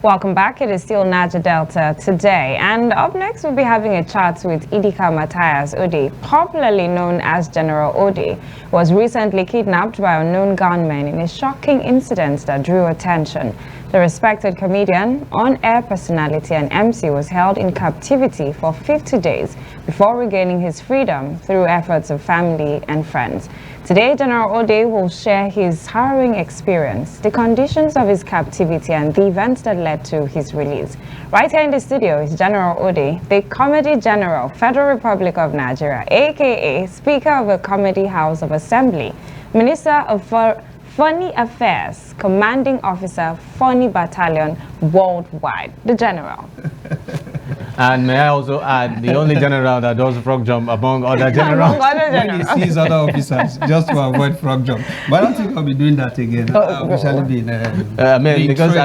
Welcome back. It is still Niger Delta today. And up next, we'll be having a chat with Idika Matthias Odey, popularly known as General Odey, was recently kidnapped by unknown gunmen in a shocking incident that drew attention. The respected comedian, on-air personality and MC was held in captivity for 50 days before regaining his freedom through efforts of family and friends. Today, General Odey will share his harrowing experience, the conditions of his captivity, and the events that led to his release. Right here in the studio is General Odey, the Comedy General, Federal Republic of Nigeria, aka Speaker of the Comedy House of Assembly, Minister of Funny Affairs, Commanding Officer, Funny Battalion Worldwide, the General. And may I also add, the only general that does frog jump among other generals. When he sees other officers, just to avoid frog jump. But I don't think I'll be doing that again. We shall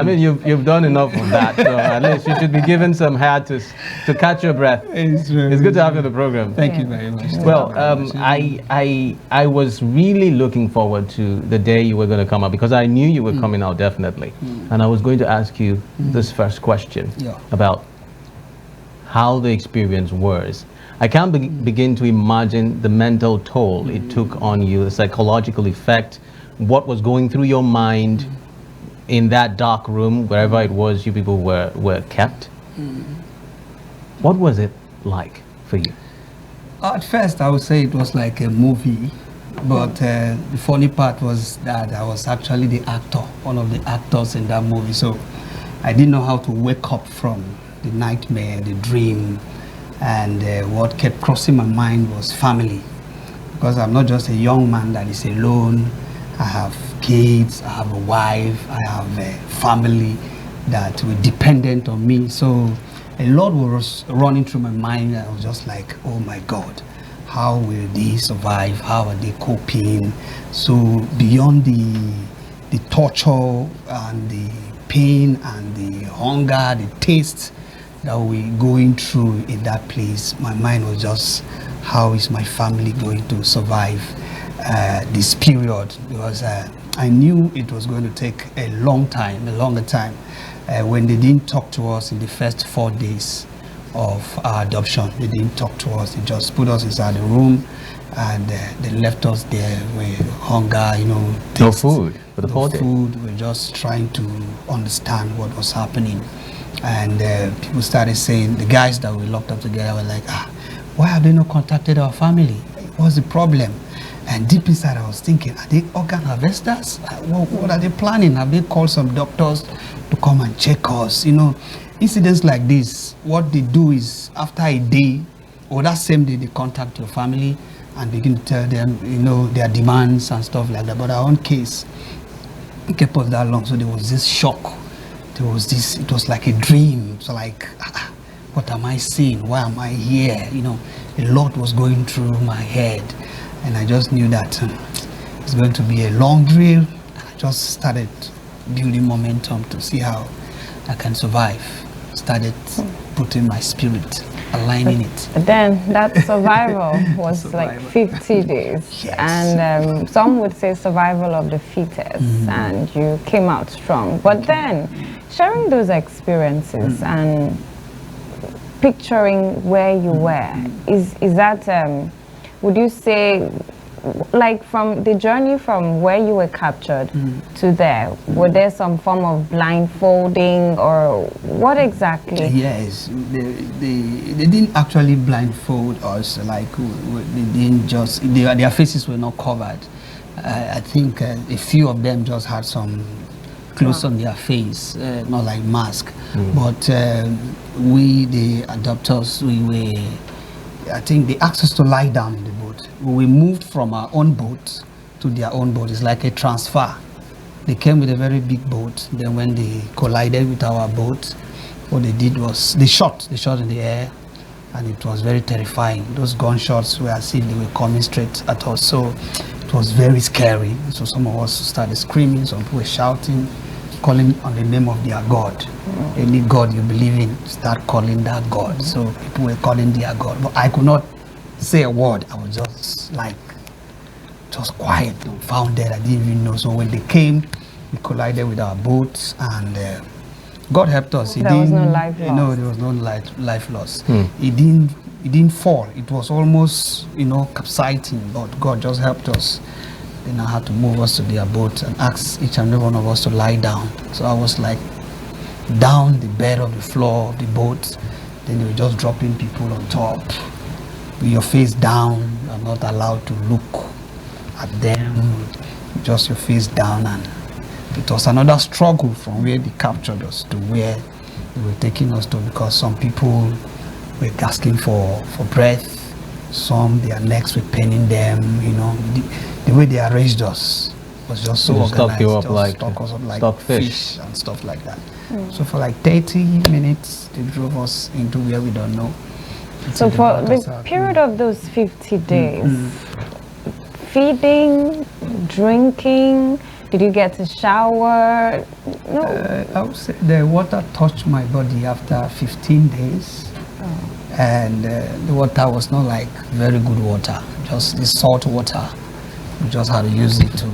be you've done enough of that. So at least you should be given some hiatus to catch your breath. It's good to have you on the program. Thank you very much. Well, I was really looking forward to the day you were going to come out, because I knew you were coming out definitely. And I was going to ask you this first question about how the experience was. I can't begin to imagine the mental toll it took on you, the psychological effect, what was going through your mind in that dark room, wherever it was you people were kept. What was it like for you? At first, I would say it was like a movie, but the funny part was that I was actually the actor, one of the actors in that movie. So I didn't know how to wake up from the nightmare, the dream, and what kept crossing my mind was family. Because I'm not just a young man that is alone. I have kids, I have a wife, I have a family that were dependent on me. So a lot was running through my mind. I was just like, oh my God, how will they survive? How are they coping? So beyond the torture and the pain and the hunger, the taste that we're going through in that place, my mind was just, how is my family going to survive this period? Because I knew it was going to take a longer time. When they didn't talk to us in the first 4 days of our adoption, they didn't talk to us. They just put us inside the room and they left us there with hunger, taste, no food for the 4 days. We're just trying to understand what was happening. And people started saying, the guys that we locked up together were like, why have they not contacted our family? What's the problem? And deep inside I was thinking, are they organ harvesters? What are they planning? Have they called some doctors to come and check us? Incidents like this, what they do is after a day or that same day, they contact your family and begin to tell them, their demands and stuff like that. But our own case, it kept us that long, so there was this shock. It was like a dream. So like, what am I seeing? Why am I here? A lot was going through my head. And I just knew that it's going to be a long drill. I just started building momentum to see how I can survive. Started putting my spirit, aligning it. Then that survival was like 50 days. Yes. And some would say survival of the fittest, and you came out strong. But then, sharing those experiences and picturing where you were, is that, would you say, like from the journey from where you were captured to there, were there some form of blindfolding or what exactly? Yes, they didn't actually blindfold us, like they didn't just, their faces were not covered. I think a few of them just had some clothes on their face, not like mask. But we, the adopters, I think they asked us to lie down in the boat. We moved from our own boat to their own boat. It's like a transfer. They came with a very big boat. Then when they collided with our boat, what they did was they shot in the air, and it was very terrifying. Those gunshots were as if they were coming straight at us. So it was very scary. So some of us started screaming, some people were shouting, calling on the name of their God. Any God you believe in, start calling that God. So people were calling their God. But I could not say a word. I was just quiet, found that I didn't even know. So when they came, we collided with our boats, and God helped us. There was no life loss. No, there was no life loss. It didn't fall. It was almost, capsizing, but God just helped us. Then I had to move us to their boat and ask each and every one of us to lie down. So I was like down the bed of the floor of the boat. Then they were just dropping people on top. With your face down, you are not allowed to look at them. Just your face down, and it was another struggle from where they captured us to where they were taking us to, because some people were asking for breath. Some, their necks were paining them, the way they arranged us was just so organized. Stock you up Stock us up like fish and stuff like that. So for like 30 minutes, they drove us into where we don't know. So for the period of those 50 days, feeding, drinking, did you get to shower? No. I would say the water touched my body after 15 days. And the water was not like very good water, just the salt water. We just had to use it to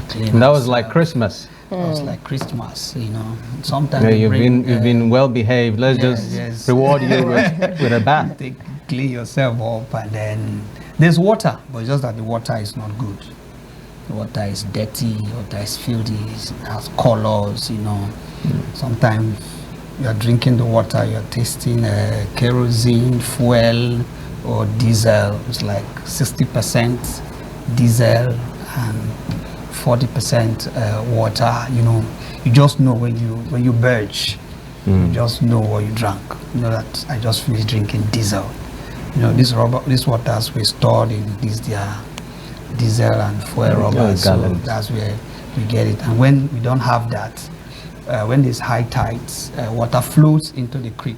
clean. And that was like Christmas. It was like Christmas, Sometimes you've been well behaved. Let's just reward you with a bath. Clean yourself up, and then there's water, but it's just that the water is not good. The water is dirty, the water is filthy, it has colors, Sometimes you are drinking the water, you are tasting kerosene, fuel, or diesel. It's like 60% diesel and 40% water. You just know when you burge, you just know what you drank. That I just finished drinking diesel. These waters were stored in their diesel and fuel rubber, so that's where we get it. And when we don't have that, when there's high tides, water flows into the creek.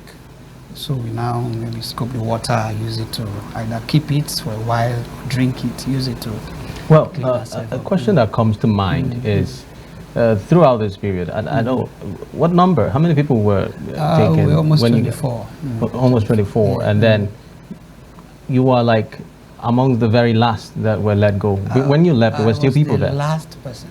So we now maybe scoop the water, use it to either keep it for a while, or drink it, use it to. Well, a question that comes to mind is, throughout this period, I know what number, how many people were taken? We're almost 24. Almost 24, and then you were like among the very last that were let go. When you left, there were still people there. Last person.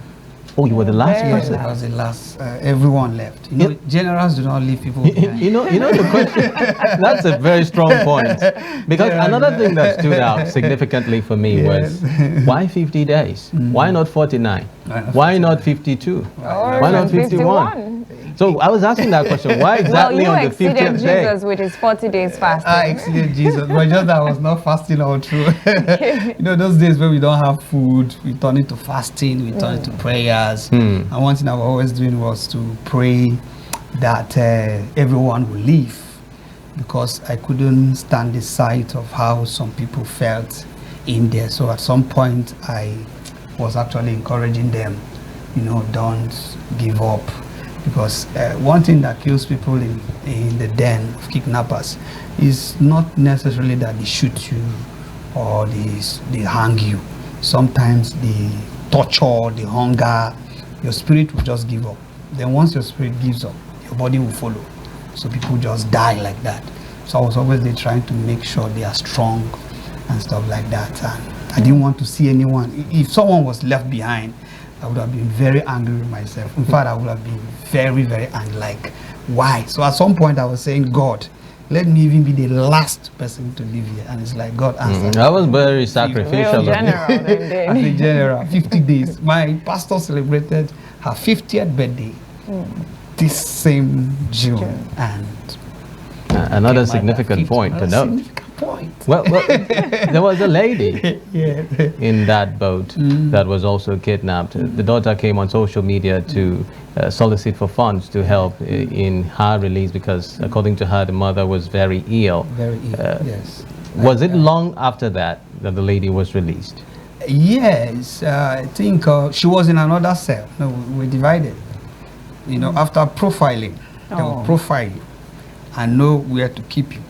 Oh, you were the last person? I was the last. Everyone left. Generals do not leave people behind. You know the question, that's a very strong point. Because another thing that stood out significantly for me was, why 50 days? Why not 49? Why not 52? Why not 51? So I was asking that question, why exactly on the 50th day? Jesus with his 40 days fasting. I exceeded Jesus, but just that I was not fasting all through. Those days when we don't have food, we turn it to fasting, we turn it to prayers. And one thing I was always doing was to pray that everyone will leave, because I couldn't stand the sight of how some people felt in there. So at some point I was actually encouraging them, don't give up. Because one thing that kills people in the den of kidnappers is not necessarily that they shoot you or they hang you. Sometimes the torture, the hunger, your spirit will just give up. Then once your spirit gives up, your body will follow. So people just die like that. So I was always there trying to make sure they are strong and stuff like that. And I didn't want to see anyone. If someone was left behind, I would have been very angry with myself. In fact, I would have been very, very angry. Like, why? So at some point I was saying, God, let me even be the last person to live here. And it's like, God answered. That was very sacrificial. As a general, 50 days. My pastor celebrated her 50th birthday this same June. And another significant point to note. Well, there was a lady in that boat that was also kidnapped. The daughter came on social media to solicit for funds to help in her release, because according to her, the mother was very ill. Very ill, yes. Was it long after that the lady was released? Yes, I think she was in another cell. No, we divided. After profiling, they will profile you and know where to keep you.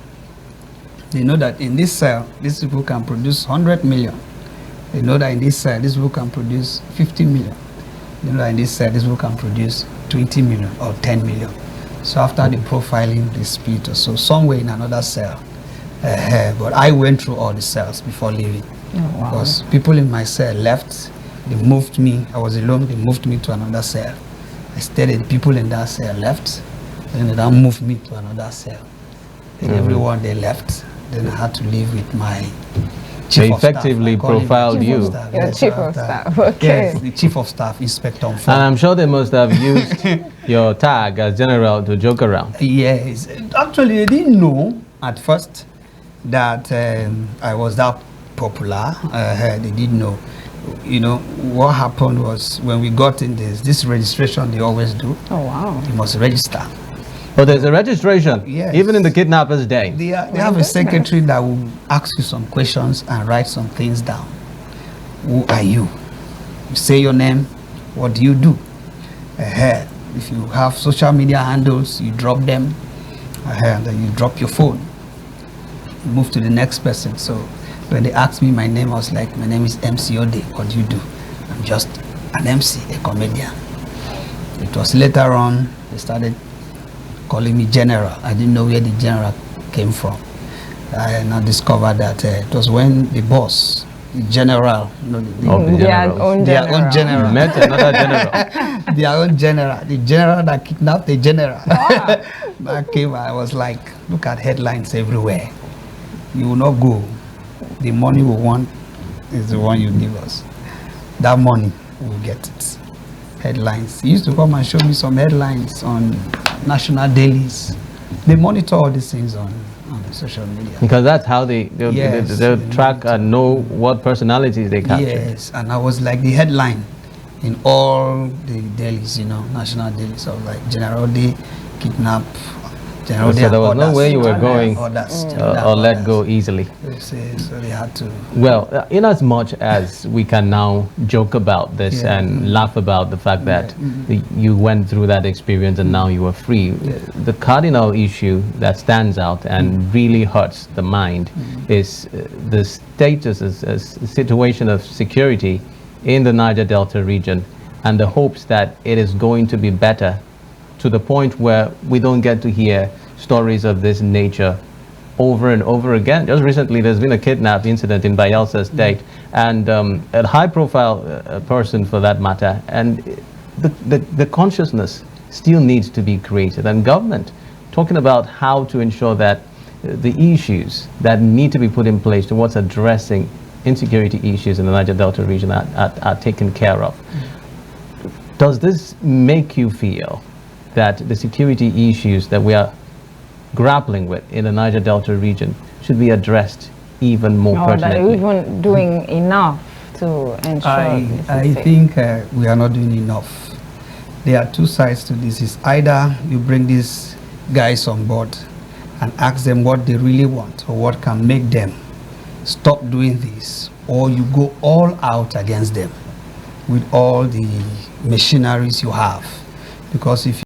They know that in this cell, these people can produce 100 million. They know that in this cell, these people can produce 50 million. They know that in this cell, these people can produce 20 million or 10 million. So after the profiling, they split or so, somewhere in another cell. But I went through all the cells before leaving. Because people in my cell left, they moved me, I was alone, they moved me to another cell. I stayed, people in that cell left, Then they moved me to another cell. Then everyone they left. Then I had to live with my chief They of staff. effectively profiled you. Your chief of staff, okay. Yes, the chief of staff, Inspector. And I'm sure they must have used your tag as general to joke around. Yes, actually, they didn't know at first that I was that popular. They didn't know. You know, what happened was when we got in this registration they always do. Oh, wow. You must register. Oh, there's a registration, Yes. even in the kidnapper's day. They have a secretary that will ask you some questions and write some things down. Who are you? You say your name. What do you do? If you have social media handles, you drop them. And then you drop your phone. You move to the next person. So when they asked me my name, I was like, my name is MC Odey. What do you do? I'm just an MC, a comedian. It was later on, they started calling me General. I didn't know where the General came from. I now discovered that it was when the boss, the General, you know, Their own their own general. You met another general. Their own general. The general that kidnapped the general. Wow. That came, I was like, look at headlines everywhere. You will not go. The money we want is the one you give us. That money, we'll get it. Headlines. He used to come and show me some headlines on national dailies. They monitor all these things on social media. Because that's how they'll track and know what personalities they capture. Yes, and I was like the headline in all the dailies, you know, national dailies. So like General Odey kidnap, General Odey. So there was no way you were going or let go easily. So they had to. Well, in as much as we can now joke about this and laugh about the fact that you went through that experience and now you are free, the cardinal issue that stands out and really hurts the mind is the status, a situation of security in the Niger Delta region and the hopes that it is going to be better to the point where we don't get to hear stories of this nature over and over again. Just recently, there's been a kidnap incident in Bayelsa State, and a high-profile person for that matter, and the consciousness still needs to be created. And government, talking about how to ensure that the issues that need to be put in place towards addressing insecurity issues in the Niger Delta region are taken care of. Does this make you feel that the security issues that we are grappling with in the Niger Delta region should be addressed even more pertinently? That we're even doing enough to ensure I think we are not doing enough. There are two sides to this. It's either you bring these guys on board and ask them what they really want or what can make them stop doing this, or you go all out against them with all the machineries you have. Because if